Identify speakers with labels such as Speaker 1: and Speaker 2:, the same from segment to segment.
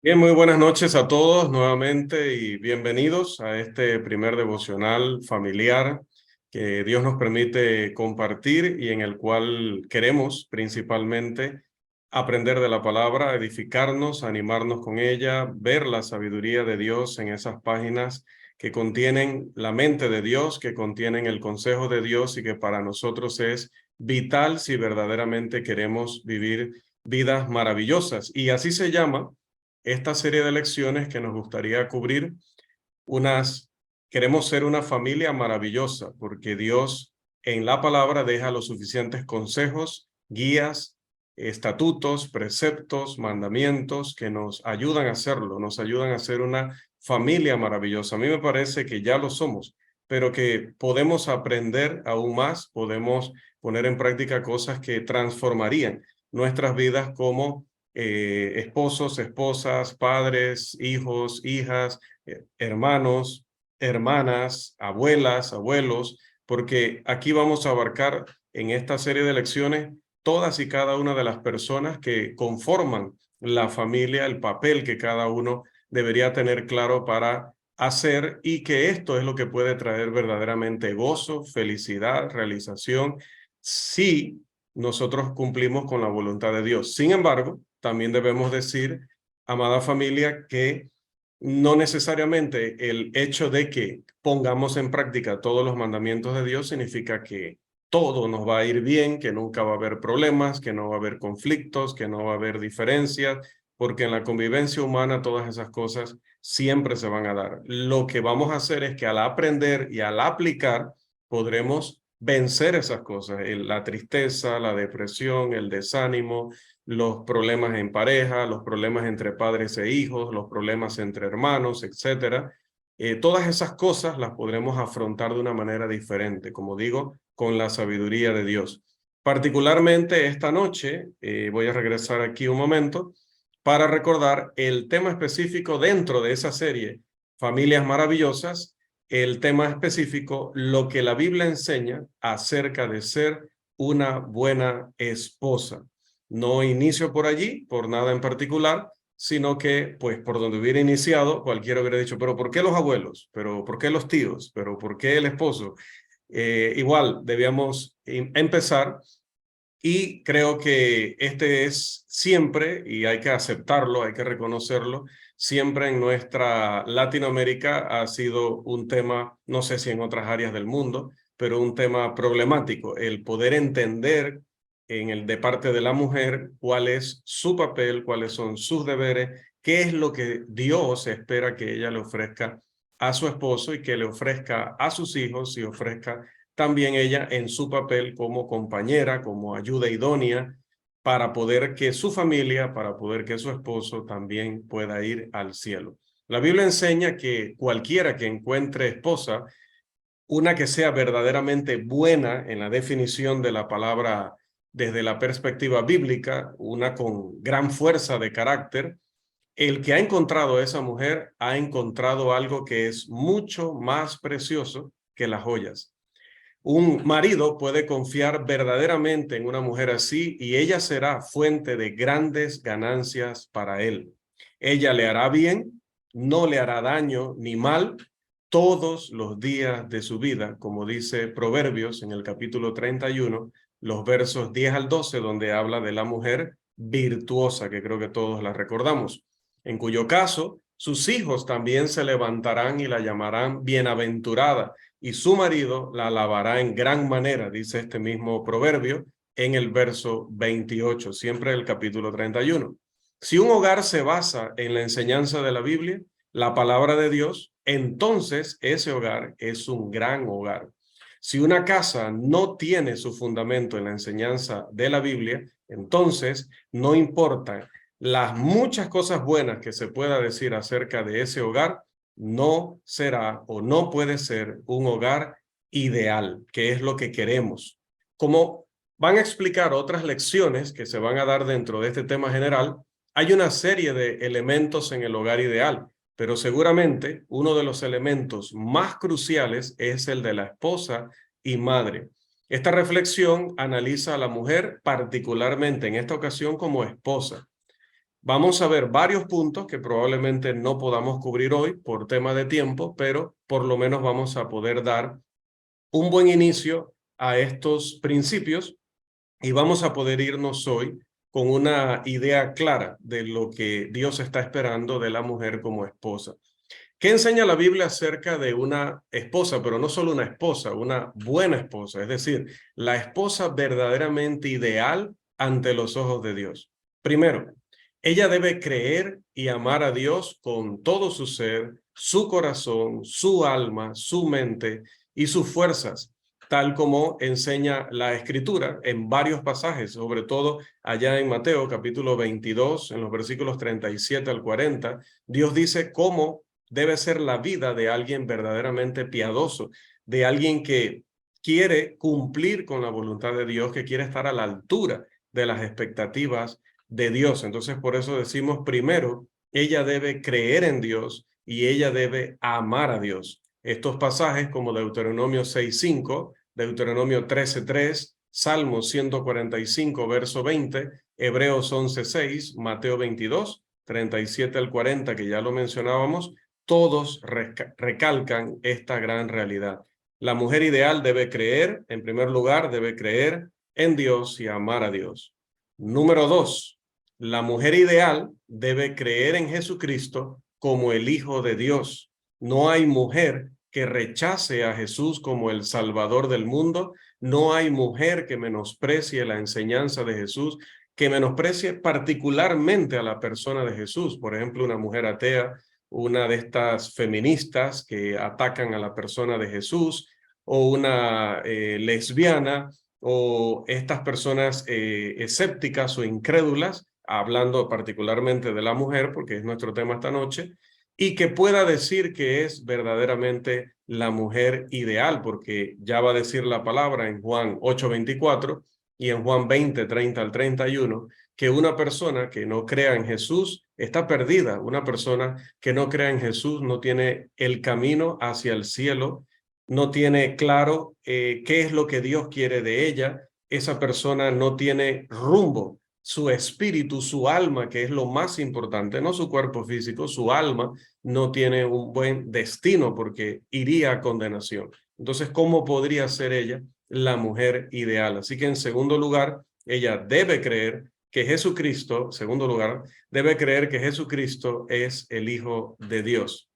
Speaker 1: Bien, muy buenas noches a todos nuevamente y bienvenidos a este primer devocional familiar que Dios nos permite compartir y en el cual queremos principalmente aprender de la palabra, edificarnos, animarnos con ella, ver la sabiduría de Dios en esas páginas que contienen la mente de Dios, que contienen el consejo de Dios y que para nosotros es vital si verdaderamente queremos vivir vidas maravillosas. Y así se llama esta serie de lecciones que nos gustaría cubrir. unas, Queremos ser una familia maravillosa porque Dios en la palabra deja los suficientes consejos, guías, estatutos, preceptos, mandamientos que nos ayudan a hacerlo, nos ayudan a ser una familia maravillosa. A mí me parece que ya lo somos, pero que podemos aprender aún más, podemos poner en práctica cosas que transformarían nuestras vidas como esposos, esposas, padres, hijos, hijas, hermanos, hermanas, abuelas, abuelos, porque aquí vamos a abarcar en esta serie de lecciones todas y cada una de las personas que conforman la familia, el papel que cada uno debería tener claro para hacer y que esto es lo que puede traer verdaderamente gozo, felicidad, realización, si nosotros cumplimos con la voluntad de Dios. Sin embargo, también debemos decir, amada familia, que no necesariamente el hecho de que pongamos en práctica todos los mandamientos de Dios significa que todo nos va a ir bien, que nunca va a haber problemas, que no va a haber conflictos, que no va a haber diferencias, porque en la convivencia humana todas esas cosas siempre se van a dar. Lo que vamos a hacer es que al aprender y al aplicar podremos vencer esas cosas, la tristeza, la depresión, el desánimo, los problemas en pareja, los problemas entre padres e hijos, los problemas entre hermanos, etcétera. Todas esas cosas las podremos afrontar de una manera diferente, como digo, con la sabiduría de Dios. Particularmente esta noche, voy a regresar aquí un momento para recordar el tema específico dentro de esa serie, Familias Maravillosas, el tema específico, lo que la Biblia enseña acerca de ser una buena esposa. No inicio por allí, por nada en particular, sino que, pues, por donde hubiera iniciado, cualquiera hubiera dicho, pero ¿por qué los abuelos? ¿Pero por qué los tíos? ¿Pero por qué el esposo? Igual, debíamos empezar y creo que este es siempre, y hay que aceptarlo, hay que reconocerlo, siempre en nuestra Latinoamérica ha sido un tema, no sé si en otras áreas del mundo, pero un tema problemático, el poder entender de parte de la mujer cuál es su papel, cuáles son sus deberes, qué es lo que Dios espera que ella le ofrezca a su esposo y que le ofrezca a sus hijos y ofrezca también ella en su papel como compañera, como ayuda idónea, para poder que su familia, para poder que su esposo también pueda ir al cielo. La Biblia enseña que cualquiera que encuentre esposa, una que sea verdaderamente buena en la definición de la palabra desde la perspectiva bíblica, una con gran fuerza de carácter, el que ha encontrado a esa mujer ha encontrado algo que es mucho más precioso que las joyas. Un marido puede confiar verdaderamente en una mujer así y ella será fuente de grandes ganancias para él. Ella le hará bien, no le hará daño ni mal todos los días de su vida, como dice Proverbios en el capítulo 31, los versos 10 al 12, donde habla de la mujer virtuosa, que creo que todos la recordamos, en cuyo caso sus hijos también se levantarán y la llamarán bienaventurada y su marido la alabará en gran manera, dice este mismo proverbio en el verso 28, siempre el capítulo 31. Si un hogar se basa en la enseñanza de la Biblia, la palabra de Dios, entonces ese hogar es un gran hogar. Si una casa no tiene su fundamento en la enseñanza de la Biblia, entonces no importa las muchas cosas buenas que se pueda decir acerca de ese hogar, no será o no puede ser un hogar ideal, que es lo que queremos. Como van a explicar otras lecciones que se van a dar dentro de este tema general, hay una serie de elementos en el hogar ideal, pero seguramente uno de los elementos más cruciales es el de la esposa y madre. Esta reflexión analiza a la mujer particularmente en esta ocasión como esposa. Vamos a ver varios puntos que probablemente no podamos cubrir hoy por tema de tiempo, pero por lo menos vamos a poder dar un buen inicio a estos principios y vamos a poder irnos hoy con una idea clara de lo que Dios está esperando de la mujer como esposa. ¿Qué enseña la Biblia acerca de una esposa, pero no solo una esposa, una buena esposa? Es decir, la esposa verdaderamente ideal ante los ojos de Dios. Primero, ella debe creer y amar a Dios con todo su ser, su corazón, su alma, su mente y sus fuerzas, tal como enseña la Escritura en varios pasajes, sobre todo allá en Mateo capítulo 22, en los versículos 37 al 40, Dios dice cómo debe ser la vida de alguien verdaderamente piadoso, de alguien que quiere cumplir con la voluntad de Dios, que quiere estar a la altura de las expectativas de Dios. Entonces, por eso decimos primero, ella debe creer en Dios y ella debe amar a Dios. Estos pasajes como Deuteronomio 6:5, Deuteronomio 13:3, Salmo 145, verso 20, Hebreos 11:6, Mateo 22, 37 al 40, que ya lo mencionábamos, todos recalcan esta gran realidad. La mujer ideal debe creer, en primer lugar, debe creer en Dios y amar a Dios. Número 2, la mujer ideal debe creer en Jesucristo como el Hijo de Dios. No hay mujer que rechace a Jesús como el Salvador del mundo. No hay mujer que menosprecie la enseñanza de Jesús, que menosprecie particularmente a la persona de Jesús. Por ejemplo, una mujer atea, una de estas feministas que atacan a la persona de Jesús, o una lesbiana, o estas personas escépticas o incrédulas, hablando particularmente de la mujer, porque es nuestro tema esta noche, y que pueda decir que es verdaderamente la mujer ideal, porque ya va a decir la palabra en Juan 8:24 y en Juan 20:30 al 31, que una persona que no crea en Jesús está perdida. Una persona que no crea en Jesús no tiene el camino hacia el cielo, no tiene claro qué es lo que Dios quiere de ella. Esa persona no tiene rumbo. Su espíritu, su alma, que es lo más importante, no su cuerpo físico, su alma no tiene un buen destino porque iría a condenación. Entonces, ¿cómo podría ser ella la mujer ideal? Así que en segundo lugar, ella debe creer que Jesucristo, segundo lugar, debe creer que Jesucristo es el Hijo de Dios.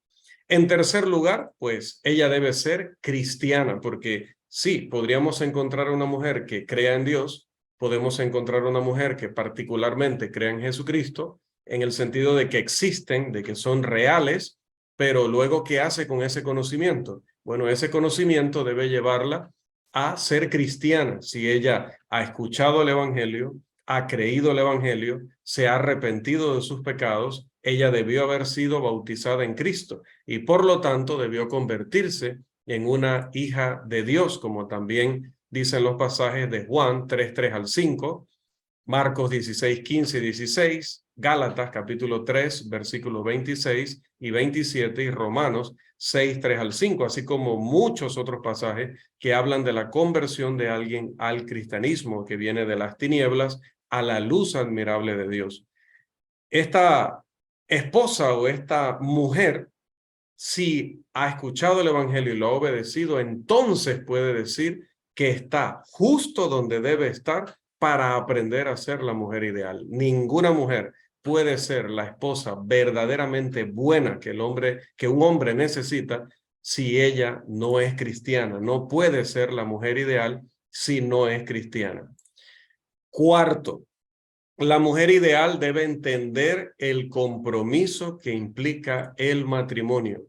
Speaker 1: En tercer lugar, pues ella debe ser cristiana, porque sí, podríamos encontrar una mujer que crea en Dios, podemos encontrar una mujer que particularmente crea en Jesucristo, en el sentido de que existen, de que son reales, pero luego, ¿qué hace con ese conocimiento? Bueno, ese conocimiento debe llevarla a ser cristiana. Si ella ha escuchado el Evangelio, ha creído el Evangelio, se ha arrepentido de sus pecados, ella debió haber sido bautizada en Cristo y por lo tanto debió convertirse en una hija de Dios, como también dicen los pasajes de Juan 3:3 al 5, Marcos 16:15 y 16, Gálatas capítulo 3, versículos 26 y 27 y Romanos 6:3 al 5, así como muchos otros pasajes que hablan de la conversión de alguien al cristianismo, que viene de las tinieblas a la luz admirable de Dios. Esta esposa o esta mujer, si ha escuchado el Evangelio y lo ha obedecido, entonces puede decir que está justo donde debe estar para aprender a ser la mujer ideal. Ninguna mujer puede ser la esposa verdaderamente buena que un hombre necesita si ella no es cristiana. No puede ser la mujer ideal si no es cristiana. Cuarto, la mujer ideal debe entender el compromiso que implica el matrimonio.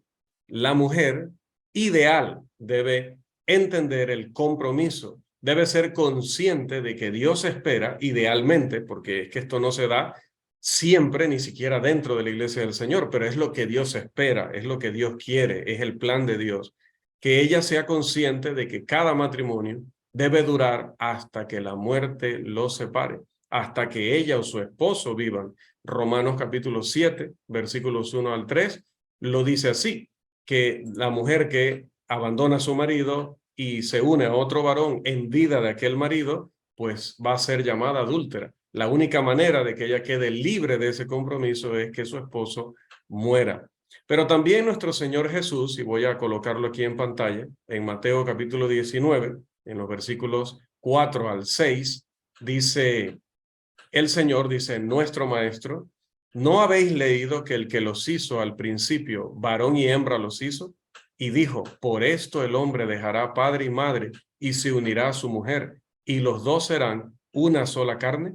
Speaker 1: La mujer ideal debe entender el compromiso, debe ser consciente de que Dios espera, idealmente, porque es que esto no se da siempre, ni siquiera dentro de la iglesia del Señor, pero es lo que Dios espera, es lo que Dios quiere, es el plan de Dios, que ella sea consciente de que cada matrimonio debe durar hasta que la muerte los separe, hasta que ella o su esposo vivan. Romanos capítulo 7, versículos 1 al 3, lo dice así, que la mujer que abandona a su marido y se une a otro varón en vida de aquel marido, pues va a ser llamada adúltera. La única manera de que ella quede libre de ese compromiso es que su esposo muera. Pero también nuestro Señor Jesús, y voy a colocarlo aquí en pantalla, en Mateo capítulo 19, en los versículos 4 al 6, dice, el Señor dice, nuestro Maestro, ¿no habéis leído que el que los hizo al principio, varón y hembra los hizo? Y dijo, por esto el hombre dejará padre y madre y se unirá a su mujer, y los dos serán una sola carne.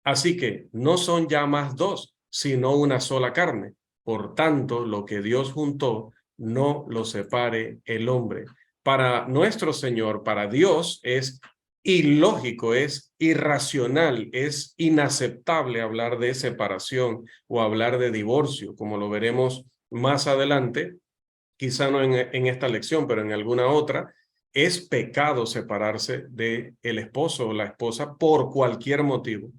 Speaker 1: Así que no son ya más dos, sino una sola carne. Por tanto, lo que Dios juntó, no lo separe el hombre. Para nuestro Señor, para Dios, es ilógico, es irracional, es inaceptable hablar de separación o hablar de divorcio, como lo veremos más adelante, quizá no en esta lección, pero en alguna otra. Es pecado separarse del esposo o la esposa por cualquier motivo.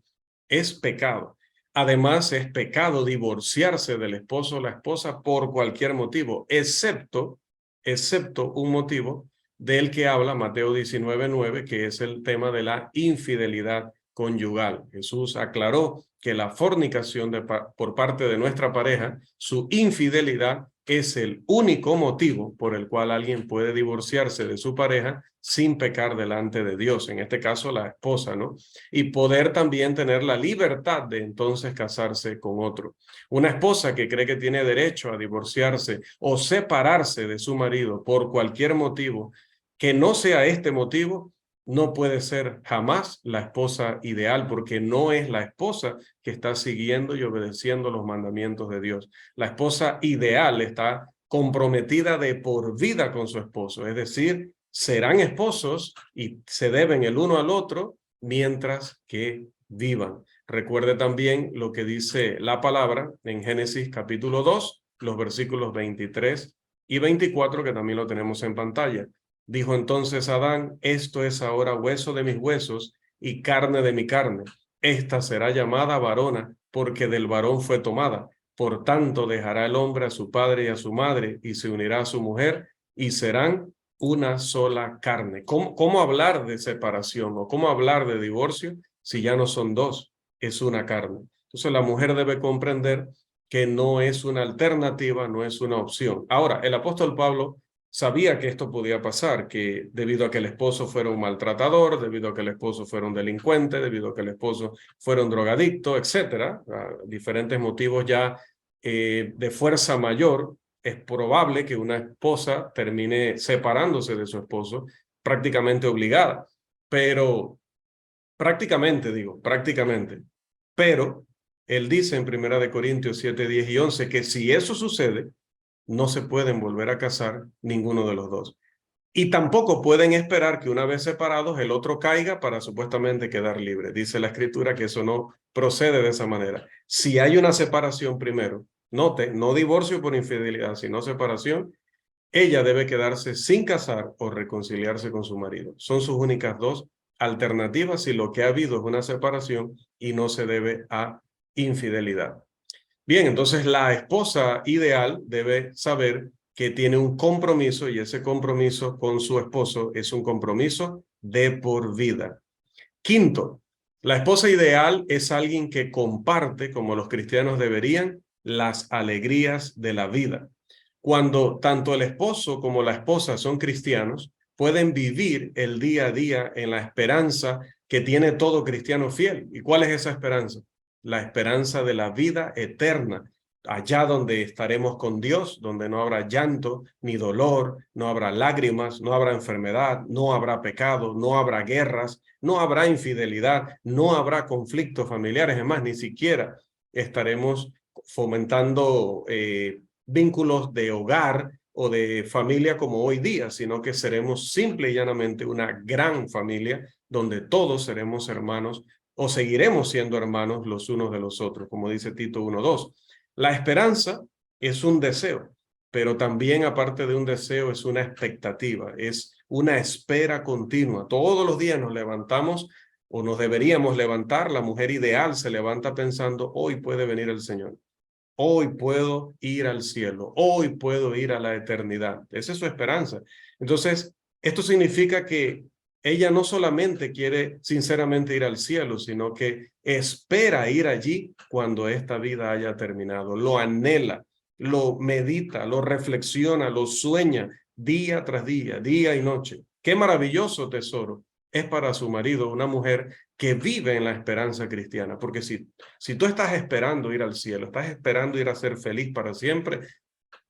Speaker 1: Es pecado. Además, es pecado divorciarse del esposo o la esposa por cualquier motivo, excepto un motivo del que habla Mateo 19:9, que es el tema de la infidelidad conyugal. Jesús aclaró que la fornicación por parte de nuestra pareja, su infidelidad, es el único motivo por el cual alguien puede divorciarse de su pareja sin pecar delante de Dios, en este caso la esposa, ¿no? Y poder también tener la libertad de entonces casarse con otro. Una esposa que cree que tiene derecho a divorciarse o separarse de su marido por cualquier motivo que no sea este motivo, no puede ser jamás la esposa ideal, porque no es la esposa que está siguiendo y obedeciendo los mandamientos de Dios. La esposa ideal está comprometida de por vida con su esposo, es decir, serán esposos y se deben el uno al otro mientras que vivan. Recuerde también lo que dice la palabra en Génesis capítulo 2, los versículos 23 y 24, que también lo tenemos en pantalla. Dijo entonces Adán, esto es ahora hueso de mis huesos y carne de mi carne. Esta será llamada varona, porque del varón fue tomada. Por tanto, dejará el hombre a su padre y a su madre, y se unirá a su mujer, y serán una sola carne. ¿Cómo hablar de separación o cómo hablar de divorcio si ya no son dos? Es una carne. Entonces la mujer debe comprender que no es una alternativa, no es una opción. Ahora, el apóstol Pablo sabía que esto podía pasar, que debido a que el esposo fuera un maltratador, debido a que el esposo fuera un delincuente, debido a que el esposo fuera un drogadicto, etcétera, diferentes motivos ya de fuerza mayor, es probable que una esposa termine separándose de su esposo prácticamente obligada, pero prácticamente, pero él dice en 1 Corintios 7, 10 y 11 que si eso sucede, no se pueden volver a casar ninguno de los dos. Y tampoco pueden esperar que una vez separados el otro caiga para supuestamente quedar libre. Dice la escritura que eso no procede de esa manera. Si hay una separación primero, note, no divorcio por infidelidad, sino separación, ella debe quedarse sin casar o reconciliarse con su marido. Son sus únicas dos alternativas si lo que ha habido es una separación y no se debe a infidelidad. Bien, entonces la esposa ideal debe saber que tiene un compromiso y ese compromiso con su esposo es un compromiso de por vida. Quinto, la esposa ideal es alguien que comparte, como los cristianos deberían, las alegrías de la vida. Cuando tanto el esposo como la esposa son cristianos, pueden vivir el día a día en la esperanza que tiene todo cristiano fiel. ¿Y cuál es esa esperanza? La esperanza de la vida eterna, allá donde estaremos con Dios, donde no habrá llanto ni dolor, no habrá lágrimas, no habrá enfermedad, no habrá pecado, no habrá guerras, no habrá infidelidad, no habrá conflictos familiares, es más, ni siquiera estaremos fomentando vínculos de hogar o de familia como hoy día, sino que seremos simple y llanamente una gran familia donde todos seremos hermanos o seguiremos siendo hermanos los unos de los otros, como dice Tito 1:2. La esperanza es un deseo, pero también aparte de un deseo es una expectativa, es una espera continua. Todos los días nos levantamos o nos deberíamos levantar, la mujer ideal se levanta pensando, hoy puede venir el Señor. Hoy puedo ir al cielo, hoy puedo ir a la eternidad. Esa es su esperanza. Entonces, esto significa que ella no solamente quiere sinceramente ir al cielo, sino que espera ir allí cuando esta vida haya terminado. Lo anhela, lo medita, lo reflexiona, lo sueña día tras día y noche. Qué maravilloso tesoro es para su marido una mujer que vive en la esperanza cristiana, porque si tú estás esperando ir al cielo, estás esperando ir a ser feliz para siempre,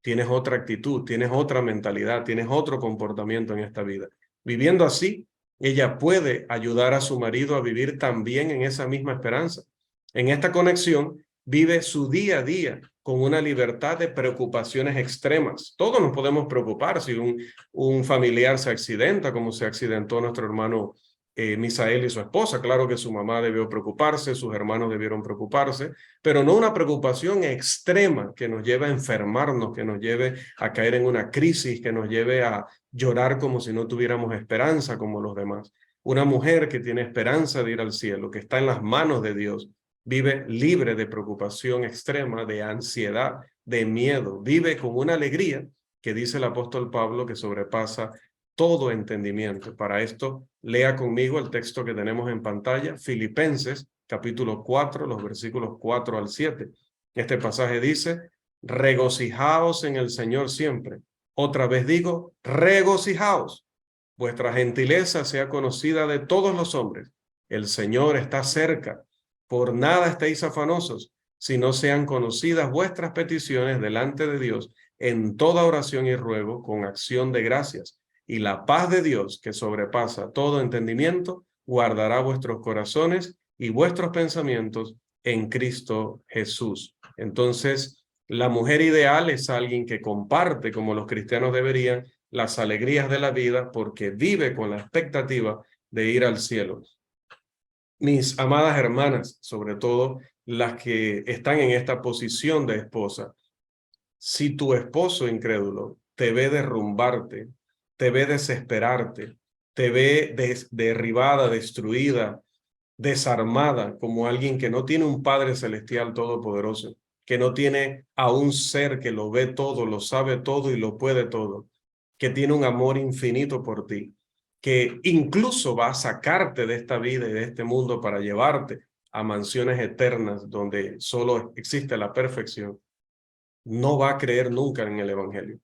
Speaker 1: tienes otra actitud, tienes otra mentalidad, tienes otro comportamiento en esta vida. Viviendo así, ella puede ayudar a su marido a vivir también en esa misma esperanza. En esta conexión, vive su día a día con una libertad de preocupaciones extremas. Todos nos podemos preocupar si un familiar se accidenta, como se accidentó nuestro hermano Misael y su esposa. Claro que su mamá debió preocuparse, sus hermanos debieron preocuparse, pero no una preocupación extrema que nos lleve a enfermarnos, que nos lleve a caer en una crisis, que nos lleve a llorar como si no tuviéramos esperanza como los demás. Una mujer que tiene esperanza de ir al cielo, que está en las manos de Dios, vive libre de preocupación extrema, de ansiedad, de miedo, vive con una alegría que dice el apóstol Pablo que sobrepasa todo entendimiento. Para esto, lea conmigo el texto que tenemos en pantalla, Filipenses, capítulo 4, los versículos 4 al 7. Este pasaje dice, regocijaos en el Señor siempre. Otra vez digo, regocijaos. Vuestra gentileza sea conocida de todos los hombres. El Señor está cerca. Por nada estéis afanosos, sino sean conocidas vuestras peticiones delante de Dios en toda oración y ruego con acción de gracias. Y la paz de Dios, que sobrepasa todo entendimiento, guardará vuestros corazones y vuestros pensamientos en Cristo Jesús. Entonces, la mujer ideal es alguien que comparte, como los cristianos deberían, las alegrías de la vida porque vive con la expectativa de ir al cielo. Mis amadas hermanas, sobre todo las que están en esta posición de esposa, si tu esposo incrédulo te ve derrumbarte, te ve desesperarte, te ve derribada, destruida, desarmada, como alguien que no tiene un Padre Celestial Todopoderoso, que no tiene a un ser que lo ve todo, lo sabe todo y lo puede todo, que tiene un amor infinito por ti, que incluso va a sacarte de esta vida y de este mundo para llevarte a mansiones eternas donde solo existe la perfección, no va a creer nunca en el Evangelio.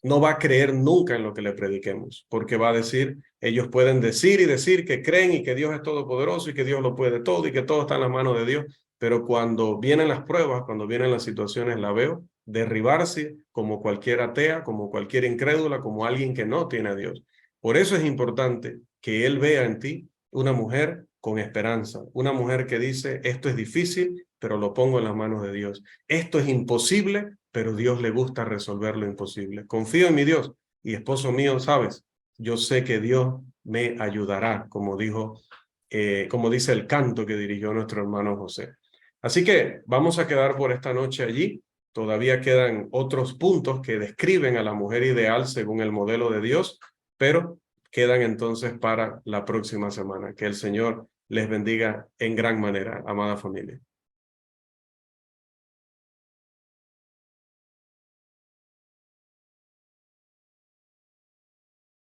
Speaker 1: No va a creer nunca en lo que le prediquemos, porque va a decir, ellos pueden decir y decir que creen y que Dios es todopoderoso y que Dios lo puede todo y que todo está en las manos de Dios, pero cuando vienen las pruebas, cuando vienen las situaciones, la veo derribarse como cualquier atea, como cualquier incrédula, como alguien que no tiene a Dios. Por eso es importante que Él vea en ti una mujer con esperanza, una mujer que dice, esto es difícil, pero lo pongo en las manos de Dios. Esto es imposible, pero Dios le gusta resolver lo imposible. Confío en mi Dios y esposo mío, sabes, yo sé que Dios me ayudará, como como dice el canto que dirigió nuestro hermano José. Así que vamos a quedar por esta noche allí. Todavía quedan otros puntos que describen a la mujer ideal según el modelo de Dios, pero quedan entonces para la próxima semana. Que el Señor les bendiga en gran manera, amada familia.